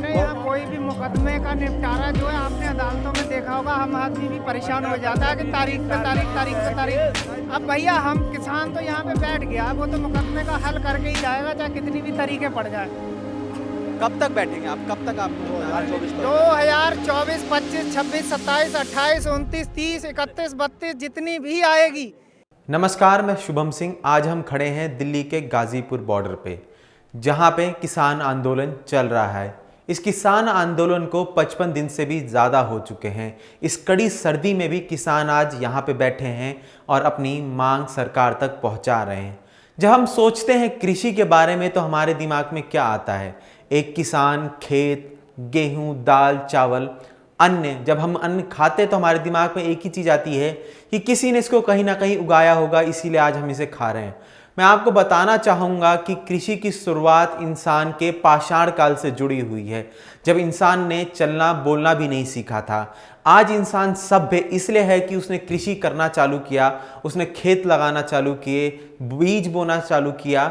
हमारे यहाँ कोई भी मुकदमे का निपटारा जो है आपने अदालतों में देखा होगा, हम आदमी भी परेशान हो जाता है कि तारीख पे तारीख, तारीख पे तारीख। अब भैया हम किसान तो यहाँ पे बैठ गया, वो तो मुकदमे का हल करके ही जाएगा, चाहे कितनी भी तरीके पड़ जाए। कब तक बैठेंगे आप, कब तक आप 2024, 25, 26, 27, 28, 29, 30, 31, 32 जितनी भी आएगी। नमस्कार, मैं शुभम सिंह। आज हम खड़े हैं दिल्ली के गाजीपुर बॉर्डर पे, जहां पे किसान आंदोलन चल रहा है। इस किसान आंदोलन को 55 दिन से भी ज़्यादा हो चुके हैं। इस कड़ी सर्दी में भी किसान आज यहाँ पे बैठे हैं और अपनी मांग सरकार तक पहुँचा रहे हैं। जब हम सोचते हैं कृषि के बारे में तो हमारे दिमाग में क्या आता है? एक किसान, खेत, गेहूँ, दाल, चावल, अन्न। जब हम अन्न खाते तो हमारे दिमाग में एक ही चीज़ आती है कि किसी ने इसको कहीं ना कहीं उगाया होगा, इसीलिए आज हम इसे खा रहे हैं। मैं आपको बताना चाहूँगा कि कृषि की शुरुआत इंसान के पाषाण काल से जुड़ी हुई है, जब इंसान ने चलना बोलना भी नहीं सीखा था। आज इंसान सभ्य इसलिए है कि उसने कृषि करना चालू किया, उसने खेत लगाना चालू किए, बीज बोना चालू किया।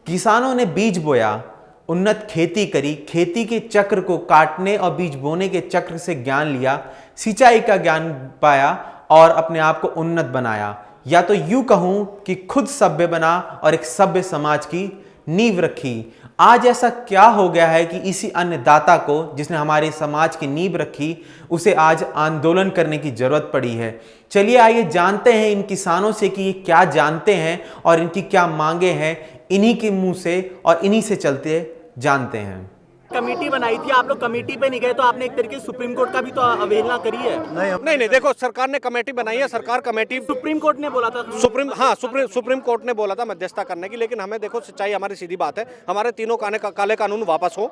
किसानों ने बीज बोया, उन्नत खेती करी, खेती के चक्र को काटने और बीज बोने के चक्र से ज्ञान लिया, सिंचाई का ज्ञान पाया और अपने आप को उन्नत बनाया। या तो यूं कहूं कि खुद सभ्य बना और एक सभ्य समाज की नींव रखी। आज ऐसा क्या हो गया है कि इसी अन्नदाता को, जिसने हमारे समाज की नींव रखी, उसे आज आंदोलन करने की जरूरत पड़ी है। चलिए आइए जानते हैं इन किसानों से कि ये क्या जानते हैं और इनकी क्या मांगे हैं। इन्हीं के मुंह से और इन्हीं से चलते जानते हैं। कमेटी बनाई थी, आप लोग कमेटी पे नहीं गए तो आपने एक तरीके से सुप्रीम कोर्ट का भी तो अवहेलना करी है। नहीं, देखो, सरकार ने कमेटी बनाई है, सरकार कमेटी सुप्रीम कोर्ट ने बोला था, सुप्रीम कोर्ट ने बोला था मध्यस्थता करने की, लेकिन हमें देखो सच्चाई, हमारी सीधी बात है, हमारे तीनों काले कानून वापस हो।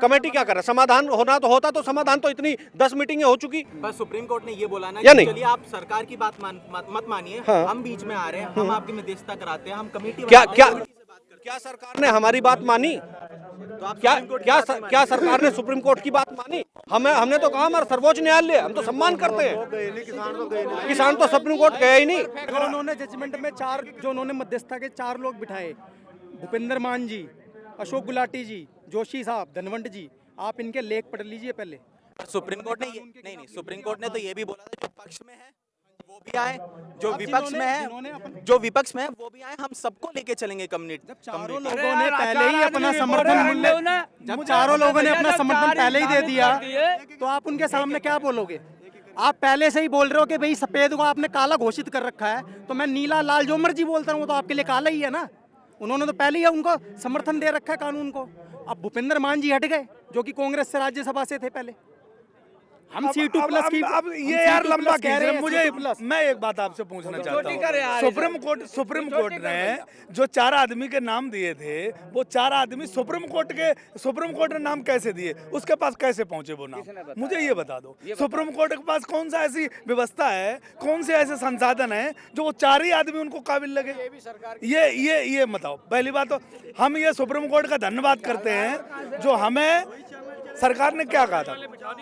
कमेटी क्या करे? समाधान होना तो होता, तो समाधान तो इतनी 10 मीटिंगें हो चुकी। बस सुप्रीम कोर्ट ने ये बोला ना या कि नहीं? चलिए आप सरकार की बात मत मानिए, हाँ। हम बीच में आ रहे हैं, हम आपकी मध्यस्थता कराते हैं, हम कमेटी क्या सरकार ने हमारी बात मानी? तो आप क्या सरकार ने सुप्रीम कोर्ट की बात मानी? हमने तो कहा हमारा सर्वोच्च न्यायालय, हम तो सम्मान करते हैं। किसान तो सुप्रीम कोर्ट गए ही नहीं। अगर उन्होंने जजमेंट में जो उन्होंने मध्यस्थता के 4 लोग बिठाए, भूपेंद्र मान जी, अशोक गुलाटी जी, जोशी साहब, धनवंत जी, आप इनके लेख पढ़ लीजिए पहले। सुप्रीम कोर्ट ने नहीं, सुप्रीम कोर्ट ने तो ये भी बोला था, जो पक्ष में है वो भी आए, जो विपक्ष में है वो भी आए, हम सबको लेके चलेंगे कम्युनिटी। जब चारों लोगों ने पहले ही अपना समर्थन पहले ही दे दिया, तो आप उनके सामने क्या बोलोगे? आप पहले से ही बोल रहे हो कि भाई सफेद को आपने काला घोषित कर रखा है, तो मैं नीला लाल जो मर्जी बोलता हूँ, तो आपके लिए काला ही है ना। उन्होंने तो पहले ही उनको समर्थन दे रखा है कानून को। अब भूपेंद्र मान जी हट गए, जो कि कांग्रेस से राज्यसभा से थे पहले। हम C2+ की अब ये यार लंबा कह रहे हैं। मैं एक बात आपसे पूछना चाहता हूँ। सुप्रीम कोर्ट ने जो 4 आदमी के नाम दिए थे, वो 4 आदमी सुप्रीम कोर्ट ने नाम कैसे दिए? उसके पास कैसे पहुंचे वो नाम? मुझे ये बता दो। सुप्रीम कोर्ट के पास कौन सा ऐसी व्यवस्था है, कौन से ऐसे संसाधन है जो वो 4 ही आदमी उनको काबिल लगे? ये बताओ। पहली बात तो हम ये सुप्रीम कोर्ट का धन्यवाद करते हैं, जो हमें सरकार ने क्या कहा था?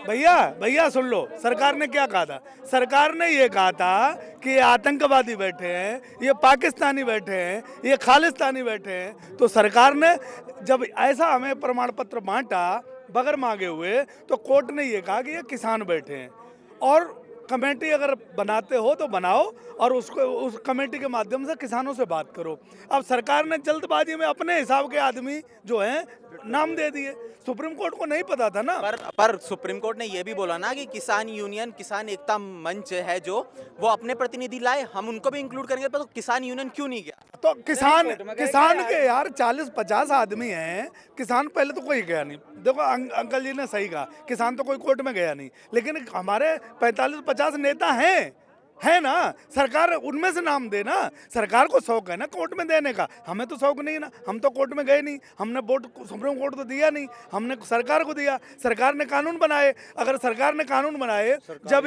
भैया सुन लो, सरकार ने क्या कहा था? सरकार ने ये कहा था कि ये आतंकवादी बैठे हैं, ये पाकिस्तानी बैठे हैं, ये खालिस्तानी बैठे हैं। तो सरकार ने जब ऐसा हमें प्रमाण पत्र बांटा बगैर मांगे हुए, तो कोर्ट ने ये कहा कि ये किसान बैठे हैं। और कमेटी अगर बनाते हो तो बनाओ और उस कमेटी के माध्यम से किसानों से बात करो। अब सरकार ने जल्दबाजी में अपने हिसाब के आदमी जो हैं नाम दे दिए। सुप्रीम कोर्ट को नहीं पता था ना। पर सुप्रीम कोर्ट ने ये भी बोला ना कि किसान यूनियन, किसान एकता मंच है जो, वो अपने प्रतिनिधि लाए, हम उनको भी इंक्लूड करेंगे। तो किसान यूनियन क्यों नहीं गया? तो किसान के यार 40-50 आदमी हैं। किसान पहले तो कोई गया नहीं। देखो अंकल जी ने सही कहा, किसान तो कोई कोर्ट में गया नहीं, लेकिन हमारे 45-50 नेता है ना। सरकार उनमें से नाम दे ना। सरकार को शौक है ना कोर्ट में देने का, हमें तो शौक नहीं ना। हम तो कोर्ट में गए नहीं, हमने वोट सुप्रीम कोर्ट तो दिया नहीं, हमने सरकार को दिया। सरकार ने कानून बनाए। अगर सरकार ने कानून बनाए, जब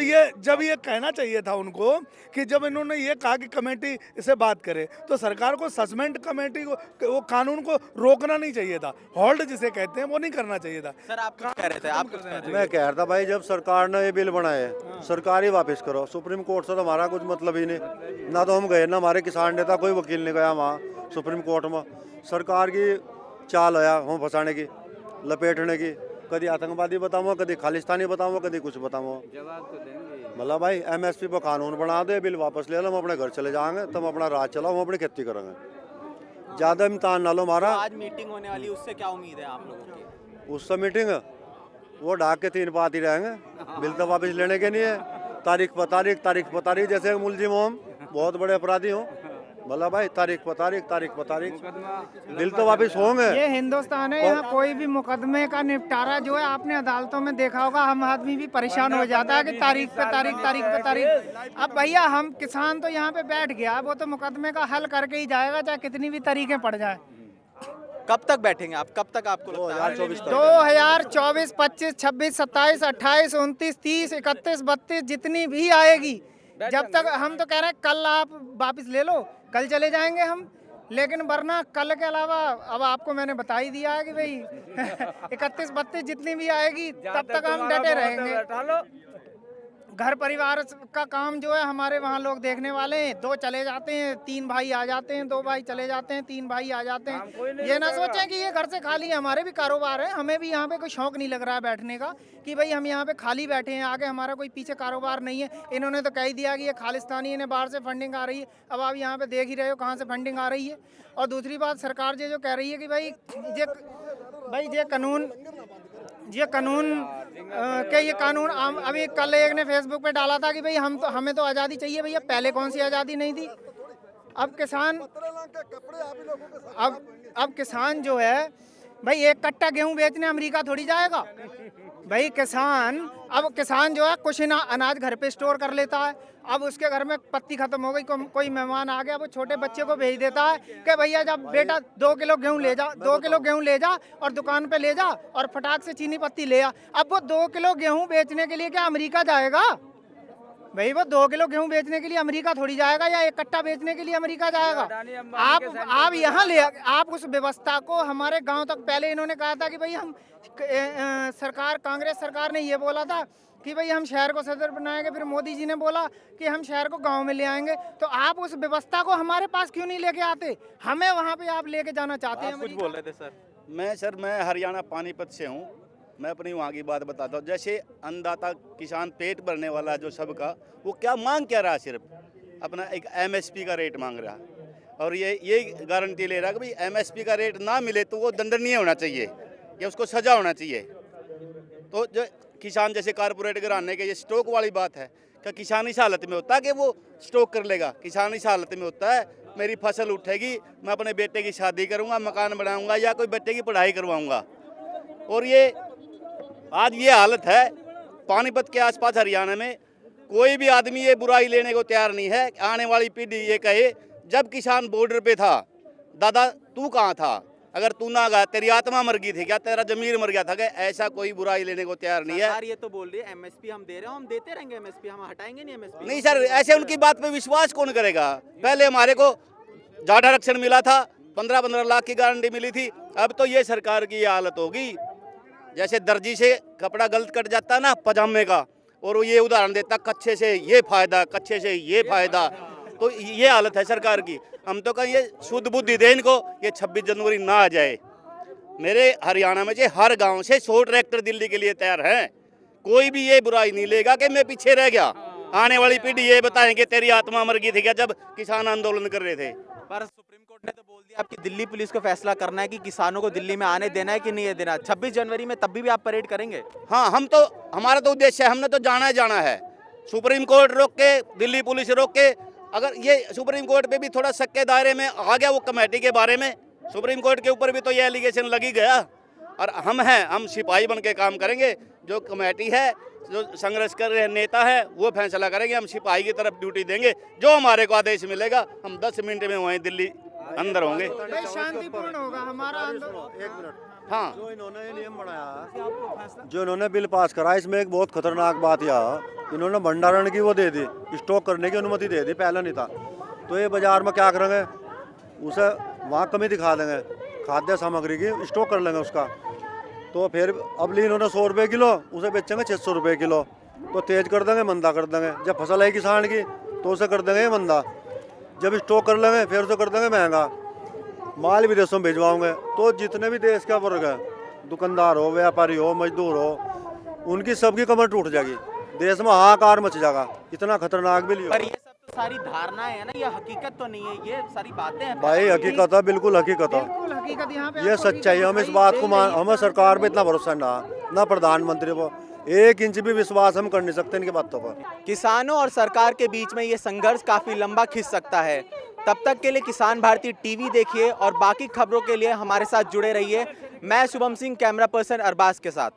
ये कहना चाहिए था उनको कि जब इन्होंने ये कहा कि कमेटी से बात करे, तो सरकार को सस्पेंड कमेटी को, वो कानून को रोकना नहीं चाहिए था। होल्ड जिसे कहते हैं वो नहीं करना चाहिए था। सर आप क्या कह रहे थे? मैं कह रहा था भाई, जब सरकार ने ये बिल बनाए, सरकार ही वापस करो। सुप्रीम कोर्ट से हमारा कुछ मतलब ही नहीं ना। तो हम गए ना, हमारे किसान नेता कोई वकील नहीं गया वहाँ सुप्रीम कोर्ट में। सरकार की चाल है हम फंसाने की, लपेटने की, कभी आतंकवादी बताऊँ, कभी खालिस्तानी बताऊँ, कभी कुछ बताऊँ। मतलब भाई MSP पर कानून बना दे, बिल वापस ले लो, हम अपने घर चले जाएंगे, तुम अपना राज चलाओ, हम अपनी खेती करेंगे। ज़्यादा इम्तान ना लो हमारा। आज मीटिंग होने वाली है, उससे क्या उम्मीद है आप लोगों की? उससे मीटिंग वो डाक के 3 पात ही रहेंगे, बिल तो वापस लेने के नहीं है। तारीख पर तारीख जैसे मुलजिम हो हम, बहुत बड़े अपराधी हो, बोला भाई तारीख पर तारीख बिल तो वापस होंगे। ये हिंदुस्तान है, यहाँ कोई भी मुकदमे का निपटारा जो है आपने अदालतों में देखा होगा, हम आदमी भी परेशान हो जाता है कि तारीख पे तारीख। अब भैया हम किसान तो यहाँ पे बैठ गया, वो तो मुकदमे का हल करके ही जाएगा, चाहे कितनी भी तरीकें पड़ जाए। कब तक बैठेंगे आप, कब तक आपको लगता है? 2024, 25, 26, 27, 28, 29, 30, 31, 32 जितनी भी आएगी, जब तक हम तो कह रहे हैं कल आप वापस ले लो, कल चले जाएंगे हम, लेकिन वरना कल के अलावा अब आपको मैंने बता ही दिया है कि भाई 31, 32 जितनी भी आएगी तब तक हम डटे रहेंगे। घर परिवार का काम जो है हमारे वहाँ लोग देखने वाले हैं, 2 चले जाते हैं, 3 भाई आ जाते हैं, 2 भाई चले जाते हैं, 3 भाई आ जाते हैं। ये ना सोचें कि ये घर से खाली है, हमारे भी कारोबार है, हमें भी यहाँ पे कोई शौक नहीं लग रहा है बैठने का कि भाई हम यहाँ पे खाली बैठे हैं, आगे हमारा कोई पीछे कारोबार नहीं है। इन्होंने तो कह ही दिया कि ये खालिस्तानी, इन्हें बाहर से फंडिंग आ रही है। अब आप यहाँ पे देख ही रहे हो कहाँ से फंडिंग आ रही है। और दूसरी बात, सरकार जो कह रही है कि भाई ये कानून अभी कल एक ने फेसबुक पे डाला था कि भाई हमें तो आज़ादी चाहिए भैया, पहले कौन सी आज़ादी नहीं थी। अब किसान जो है भाई 1 कट्टा गेहूं बेचने अमेरिका थोड़ी जाएगा भाई। किसान जो है कुछ अनाज घर पे स्टोर कर लेता है। अब उसके घर में पत्ती खत्म हो गई, कोई मेहमान आ गया, वो छोटे बच्चे को भेज देता है कि भैया जब बेटा 2 किलो गेहूं ले जा, 2 किलो गेहूं ले जा और दुकान पे ले जा और फटाक से चीनी पत्ती ले आ। अब वो 2 किलो गेहूं बेचने के लिए क्या अमेरिका जाएगा भाई? वो 2 किलो गेहूं बेचने के लिए अमेरिका थोड़ी जाएगा, या 1 कट्टा बेचने के लिए अमेरिका जाएगा? आप यहाँ ले, आप उस व्यवस्था को हमारे गांव तक, पहले इन्होंने कहा था कि भाई हम कांग्रेस सरकार ने ये बोला था कि भाई हम शहर को सदर बनाएंगे, फिर मोदी जी ने बोला कि हम शहर को गांव में ले आएंगे। तो आप उस व्यवस्था को हमारे पास क्यों नहीं लेके आते? हमें वहाँ पे आप लेके जाना चाहते हैं। कुछ बोल रहे थे सर। मैं हरियाणा पानीपत से हूँ। मैं अपनी वहाँ की बात बताता हूँ। जैसे अन्नदाता किसान पेट भरने वाला जो सबका, वो क्या मांग क्या रहा, सिर्फ अपना एक MSP का रेट मांग रहा, और ये गारंटी ले रहा कि भाई MSP का रेट ना मिले तो वो दंडनीय होना चाहिए या उसको सजा होना चाहिए। तो जो किसान जैसे कारपोरेट घराने के, ये स्टॉक वाली बात है, क्या किसान इस हालत में होता है कि वो स्टॉक कर लेगा? किसान इस हालत में होता है, मेरी फसल उठेगी, मैं अपने बेटे की शादी करूँगा, मकान बनाऊँगा या कोई बच्चे की पढ़ाई करवाऊँगा। और ये आज ये हालत है पानीपत के आसपास हरियाणा में। कोई भी आदमी ये बुराई लेने को तैयार नहीं है। आने वाली पीढ़ी ये कहे जब किसान बॉर्डर पे था, दादा तू कहाँ था? अगर तू ना गया, तेरी आत्मा मर गई थी क्या? तेरा जमीर मर गया था क्या? ऐसा कोई बुराई लेने को तैयार नहीं है। सरकार ये तो बोल रही है MSP हम दे रहे हो, हम देते रहेंगे MSP, हम हटाएंगे नहीं MSP। नहीं सर, ऐसे उनकी बात पे विश्वास कौन करेगा? पहले हमारे को जाट आरक्षण मिला था, 15-15 लाख की गारंटी मिली थी। अब तो ये सरकार की ये हालत होगी, जैसे दर्जी से कपड़ा गलत कट जाता ना पजामे का, और वो ये उदाहरण देता कच्चे से ये फायदा, कच्चे से ये फायदा। तो ये हालत है सरकार की। हम तो कहें ये शुद्ध बुद्धि दे इनको, ये 26 जनवरी ना आ जाए। मेरे हरियाणा में से हर गांव से 100 ट्रैक्टर दिल्ली के लिए तैयार हैं। कोई भी ये बुराई नहीं लेगा कि मैं पीछे रह गया। आने वाली पीढ़ी ये बताएंगे तेरी आत्मा मर गई थी क्या जब किसान आंदोलन कर रहे थे। पर सुप्रीम कोर्ट ने तो बोल दिया आपकी दिल्ली पुलिस को फैसला करना है कि किसानों को दिल्ली में आने देना है कि नहीं देना। 26 जनवरी में तब भी आप परेड करेंगे? हाँ, हमारा तो उद्देश्य है, हमने तो जाना है। सुप्रीम कोर्ट रोक के, दिल्ली पुलिस रोक के, अगर ये सुप्रीम कोर्ट पे भी थोड़ा शक के दायरे में आ गया वो कमेटी के बारे में, सुप्रीम कोर्ट के ऊपर भी तो ये एलिगेशन लगी गया। और हम सिपाही बन के काम करेंगे। जो कमेटी है, जो संघर्ष कर रहे नेता है, वो फैसला करेंगे। हम सिपाही की तरफ ड्यूटी देंगे। जो हमारे को आदेश मिलेगा हम 10 मिनट में वहीं दिल्ली अंदर होंगे। शांतिपूर्ण होगा हमारा आंदोलन। 1 मिनट। हाँ, जो इन्होंने ये नियम बनाया, जो इन्होंने बिल पास करा, इसमें एक बहुत खतरनाक बात यह, इन्होंने भंडारण की वो दे दी, स्टॉक करने की अनुमति दे दी, पहले नहीं था। तो ये बाजार में क्या करेंगे, उसे वहाँ कमी दिखा देंगे, खाद्य सामग्री की स्टॉक कर लेंगे उसका। तो फिर अब ली इन्होंने 100 रुपये किलो, उसे बेचेंगे 600 रुपये किलो। तो तेज कर देंगे, मंदा कर देंगे। जब फसल है किसान की तो उसे कर देंगे मंदा। जब स्टॉक कर लेंगे फिर उसे कर देंगे महंगा। माल विदेशों में भिजवाओगे। तो जितने भी देश का वर्ग है दुकानदार हो, व्यापारी हो, मजदूर हो, उनकी सबकी कमर टूट जाएगी, देश में हाहाकार मच जाएगा। इतना खतरनाक बिल पर ये सब तो सारी धारणाएं है ना, ये हकीकत तो नहीं है, ये सारी बातें हैं। भाई हकीकत है, बिल्कुल हकीकत है, बिल्कुल हकीकत यहाँ पे ये आपको सच्चाई है। हम इस बात को हमें सरकार पे इतना भरोसा ना प्रधानमंत्री को, 1 इंच भी विश्वास हम कर नहीं सकते इनकी बातों पर। किसानों और सरकार के बीच में ये संघर्ष काफी लंबा खिंच सकता है। तब तक के लिए किसान भारती टीवी देखिए और बाकी खबरों के लिए हमारे साथ जुड़े रहिए। मैं शुभम सिंह, कैमरा पर्सन अरबाज के साथ।